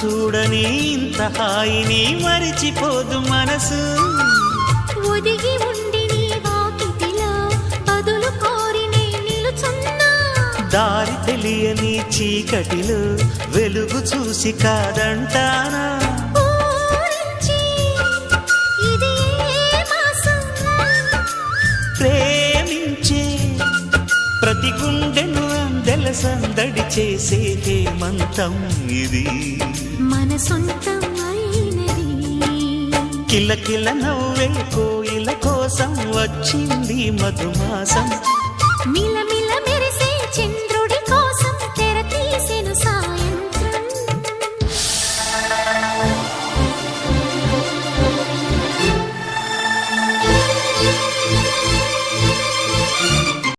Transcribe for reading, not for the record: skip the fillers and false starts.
చూడని ఇంత హాయిని మరిచిపోదు మనసు. ఒదిగి ఉండి నీ వాకిటిలో బదులు కోరి నే నిలుచున్నా. దారి తెలియని చీకటిలో వెలుగు చూసి కాదంటానా. ప్రేమించే ప్రతి గుండెను అందెల సందడి చేసే హేమంతం ఇది. మన సొంతం అయినది. కిలకిల నవ్వే కోయిల కోసం వచ్చింది మధుమాసం.